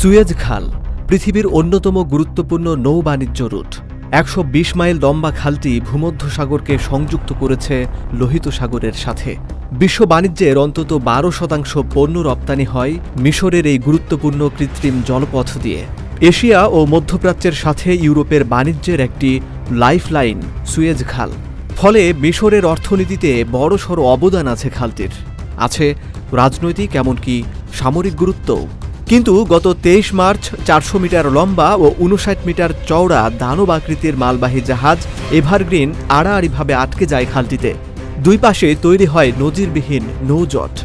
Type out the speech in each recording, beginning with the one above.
Suez খাল পৃথিবীর অন্যতম গুরুত্বপূর্ণ নৌ বাণিজ্য রুট। ১২০ মাইল লম্বা খালটি ভূমধ্যসাগরকে সংযুক্ত করেছে লোহিত সাগরের সাথে। বিশ্ব বাণিজ্যের অন্তত ১২% পণ্য রপ্তানি হয় মিশরের এই গুরুত্বপূর্ণ কৃত্রিম জলপথ দিয়ে। এশিয়া ও মধ্যপ্রাচ্যের সাথে ইউরোপের বাণিজ্যের একটি লাইফলাইন সুয়েজ খাল। ফলে মিশরের অর্থনীতিতে বড়সড় অবদান আছে খালটির। আছে রাজনৈতিক এমনকি সামরিক গুরুত্বও। কিন্তু গত ২৩ মার্চ ৪০০ মিটার লম্বা ও ৫৯ মিটার চওড়া দানব আকৃতির মালবাহী জাহাজ এভারগ্রিন আড়াআড়িভাবে আটকে যায় খালটিতে। দুই পাশে তৈরি হয় নজিরবিহীন নৌজট।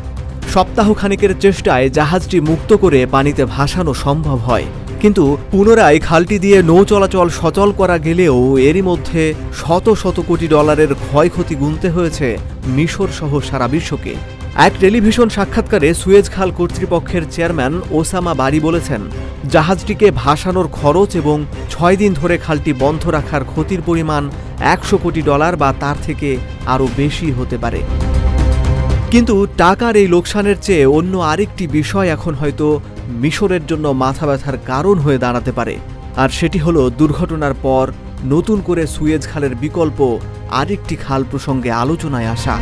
সপ্তাহখানেকের চেষ্টায় জাহাজটি মুক্ত করে পানিতে ভাসানো সম্ভব হয়, কিন্তু পুনরায় খালটি দিয়ে নৌ চলাচল সচল করা গেলেও এরই মধ্যে শত শত কোটি ডলারের ক্ষয়ক্ষতি গুনতে হয়েছে মিশর সহ সারা বিশ্বকে। এক টেলিভিশন সাক্ষাৎকারে সুয়েজ খাল কর্তৃপক্ষের চেয়ারম্যান ওসামা বারি বলেছেন, জাহাজটিকে ভাসানোর খরচ এবং ৬ দিন ধরে খালটি বন্ধ রাখার ক্ষতির পরিমাণ $১০০ কোটি বা তার থেকে আরও বেশি হতে পারে। কিন্তু টাকার এই লোকসানের চেয়ে অন্য আরেকটি বিষয় এখন হয়তো মিশরের জন্য মাথা ব্যথার কারণ হয়ে দাঁড়াতে পারে, আর সেটি হলো দুর্ঘটনার পর নতুন করে সুয়েজ খালের বিকল্প আরেকটি খাল প্রসঙ্গে আলোচনায় আসা।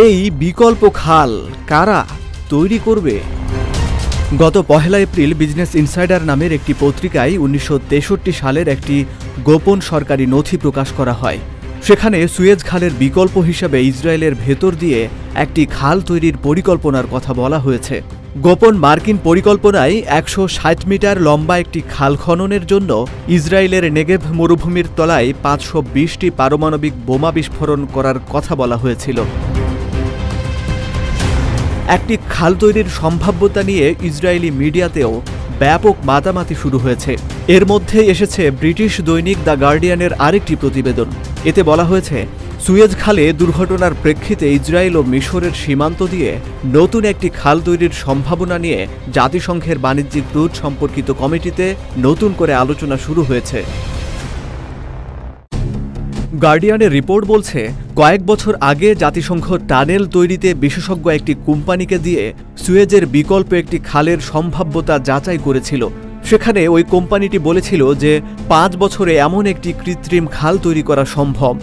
এই বিকল্প খাল কারা তৈরি করবে? গত ১ এপ্রিল বিজনেস ইনসাইডার নামের একটি পত্রিকায় ১৯৬৩ সালের একটি গোপন সরকারি নথি প্রকাশ করা হয়। সেখানে সুয়েজ খালের বিকল্প হিসাবে ইসরায়েলের ভেতর দিয়ে একটি খাল তৈরির পরিকল্পনার কথা বলা হয়েছে। গোপন মার্কিন পরিকল্পনায় ১৬০ মিটার লম্বা একটি খাল খননের জন্য ইসরায়েলের নেগেভ মরুভূমির তলায় ৫২০টি পারমাণবিক বোমা বিস্ফোরণ করার কথা বলা হয়েছিল। একটি খাল তৈরির সম্ভাব্যতা নিয়ে ইসরায়েলি মিডিয়াতেও ব্যাপক মাতামাতি শুরু হয়েছে। এর মধ্যে এসেছে ব্রিটিশ দৈনিক দ্য গার্ডিয়ানের আরেকটি প্রতিবেদন। এতে বলা হয়েছে, সুয়েজ খালে দুর্ঘটনার প্রেক্ষিতে ইসরায়েল ও মিশরের সীমান্ত দিয়ে নতুন একটি খাল তৈরির সম্ভাবনা নিয়ে জাতিসংঘের বাণিজ্যিক রুট সম্পর্কিত কমিটিতে নতুন করে আলোচনা শুরু হয়েছে। গার্ডিয়ানের রিপোর্ট বলছে, কয়েক বছর আগে জাতিসংঘ টানেল তৈরিতে বিশেষজ্ঞ একটি কোম্পানিকে দিয়ে সুয়েজের বিকল্প একটি খালের সম্ভাব্যতা যাচাই করেছিল। সেখানে ওই কোম্পানিটি বলেছিল যে ৫ বছরে এমন একটি কৃত্রিম খাল তৈরি করা সম্ভব।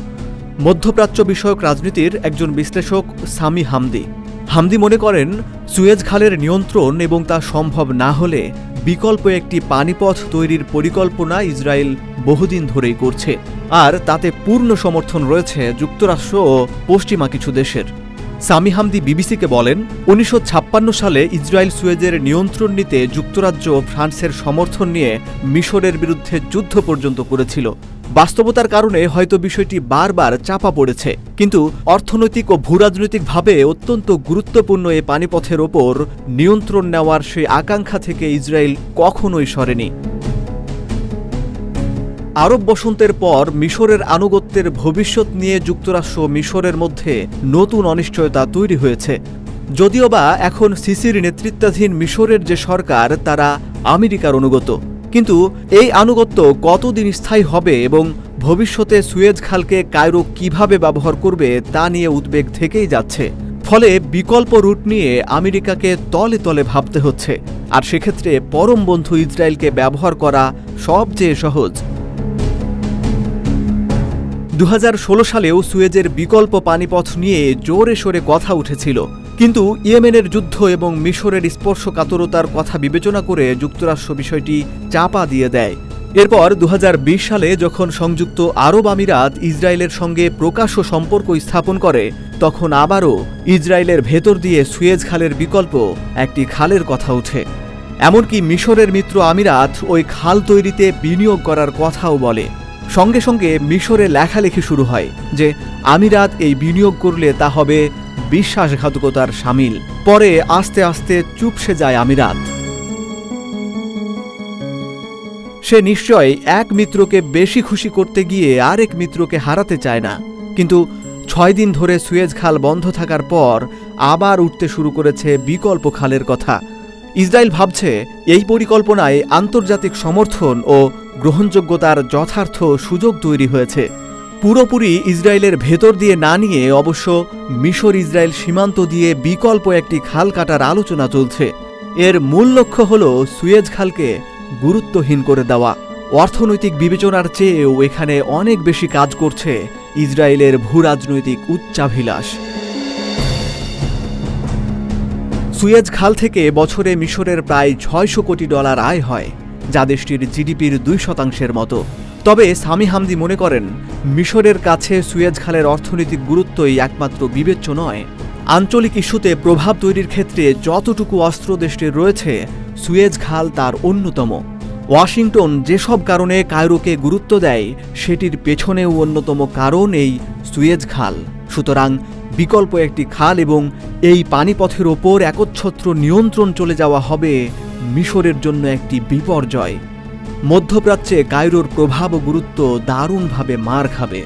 মধ্যপ্রাচ্য বিষয়ক রাজনীতির একজন বিশ্লেষক সামি হামদি মনে করেন, সুয়েজ খালের নিয়ন্ত্রণ এবং তা সম্ভব না হলে বিকল্প একটি পানিপথ তৈরির পরিকল্পনা ইসরায়েল বহুদিন ধরেই করছে, আর তাতে পূর্ণ সমর্থন রয়েছে যুক্তরাষ্ট্র ও পশ্চিমা কিছু দেশের। সামি হামদি বিবিসিকে বলেন, ১৯৫৬ সালে ইসরায়েল সুয়েজের নিয়ন্ত্রণ নিতে যুক্তরাজ্য ও ফ্রান্সের সমর্থন নিয়ে মিশরের বিরুদ্ধে যুদ্ধ পর্যন্ত করেছিল। বাস্তবতার কারণে হয়তো বিষয়টি বারবার চাপা পড়েছে, কিন্তু অর্থনৈতিক ও ভূরাজনৈতিকভাবে অত্যন্ত গুরুত্বপূর্ণ এ পানিপথের ওপর নিয়ন্ত্রণ নেওয়ার সেই আকাঙ্ক্ষা থেকে ইসরায়েল কখনোই সরেনি। আরব বসন্তের পর মিশরের আনুগত্যের ভবিষ্যৎ নিয়ে যুক্তরাষ্ট্র ও মিশরের মধ্যে নতুন অনিশ্চয়তা তৈরি হয়েছে। যদিওবা এখন সিসির নেতৃত্বাধীন মিশরের যে সরকার তারা আমেরিকার অনুগত, কিন্তু এই আনুগত্য কতদিন স্থায়ী হবে এবং ভবিষ্যতে সুয়েজ খালকে কায়রো কিভাবে ব্যবহার করবে তা নিয়ে উদ্বেগ থেকেই যাচ্ছে। ফলে বিকল্প রুট নিয়ে আমেরিকাকে তলে তলে ভাবতে হচ্ছে, আর সেক্ষেত্রে পরম বন্ধু ইসরায়েলকে ব্যবহার করা সবচেয়ে সহজ। ২০১৬ সালেও সুয়েজের বিকল্প পানিপথ নিয়ে জোরে সোরে কথা উঠেছিল, কিন্তু ইয়েমেনের যুদ্ধ এবং মিশরের স্পর্শকাতরতার কথা বিবেচনা করে যুক্তরাষ্ট্র বিষয়টি চাপা দিয়ে দেয়। এরপর ২০২০ সালে যখন সংযুক্ত আরব আমিরাত ইসরায়েলের সঙ্গে প্রকাশ্য সম্পর্ক স্থাপন করে, তখন আবারও ইসরায়েলের ভেতর দিয়ে সুয়েজ খালের বিকল্প একটি খালের কথা ওঠে। এমনকি মিশরের মিত্র আমিরাত ওই খাল তৈরিতে বিনিয়োগ করার কথাও বলে। সঙ্গে সঙ্গে মিশরে লেখালেখি শুরু হয় যে আমিরাত এই বিনিয়োগ করলে তা হবে বিশ্বাসঘাতকতার শামিল। পরে আস্তে আস্তে চুপসে যায় আমিরাত। সে নিশ্চয় এক মিত্রকে বেশি খুশি করতে গিয়ে আরেক মিত্রকে হারাতে চায় না, কিন্তু ৬ দিন ধরে সুয়েজ খাল বন্ধ থাকার পর আবার উঠতে শুরু করেছে বিকল্প খালের কথা। ইসরায়েল ভাবছে এই পরিকল্পনায় আন্তর্জাতিক সমর্থন ও গ্রহণযোগ্যতার যথার্থ সুযোগ তৈরি হয়েছে। পুরোপুরি ইসরায়েলের ভেতর দিয়ে না নিয়ে অবশ্য মিশর ইসরায়েল সীমান্ত দিয়ে বিকল্প একটি খাল কাটার আলোচনা চলছে। এর মূল লক্ষ্য হল সুয়েজ খালকে গুরুত্বহীন করে দেওয়া। অর্থনৈতিক বিবেচনার চেয়েও এখানে অনেক বেশি কাজ করছে ইসরায়েলের ভূরাজনৈতিক উচ্চাভিলাষ। সুয়েজ খাল থেকে বছরে মিশরের প্রায় $600 কোটি আয় হয়, যা দেশটির জিডিপির 2% মতো। তবে সামি হামদি মনে করেন, মিশরের কাছে সুয়েজ খালের অর্থনৈতিক গুরুত্বই একমাত্র বিবেচ্য নয়। আঞ্চলিক ইস্যুতে প্রভাব তৈরির ক্ষেত্রে যতটুকু অস্ত্র দেশটির রয়েছে, সুয়েজ খাল তার অন্যতম। ওয়াশিংটন যেসব কারণে কায়রোকে গুরুত্ব দেয়, সেটির পেছনেও অন্যতম কারণ এই সুয়েজ খাল। সুতরাং বিকল্প একটি খাল এবং এই পানিপথের ওপর একচ্ছত্র নিয়ন্ত্রণ চলে যাওয়া হবে মিশরের জন্য একটি বিপর্যয়। মধ্যপ্রাচ্যে কায়রোর প্রভাব ও গুরুত্ব দারুণভাবে মার খাবে।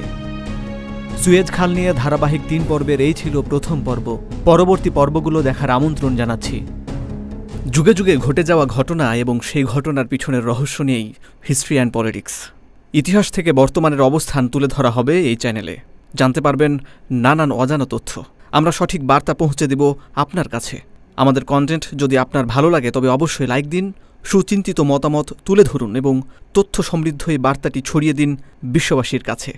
সুয়েজ খাল নিয়ে ধারাবাহিক 3 পর্বের এই ছিল প্রথম পর্ব। পরবর্তী পর্বগুলো দেখার আমন্ত্রণ জানাচ্ছি। যুগে যুগে ঘটে যাওয়া ঘটনা এবং সেই ঘটনার পিছনের রহস্য নিয়েই হিস্ট্রি অ্যান্ড পলিটিক্স। ইতিহাস থেকে বর্তমানের অবস্থান তুলে ধরা হবে এই চ্যানেলে। জানতে পারবেন নানান অজানা তথ্য। আমরা সঠিক বার্তা পৌঁছে দেব আপনার কাছে। আমাদের কন্টেন্ট যদি আপনার ভালো লাগে তবে অবশ্যই লাইক দিন, সুচিন্তিত মতামত তুলে ধরুন এবং তথ্য সমৃদ্ধ এই বার্তাটি ছড়িয়ে দিন বিশ্ববাসীর কাছে।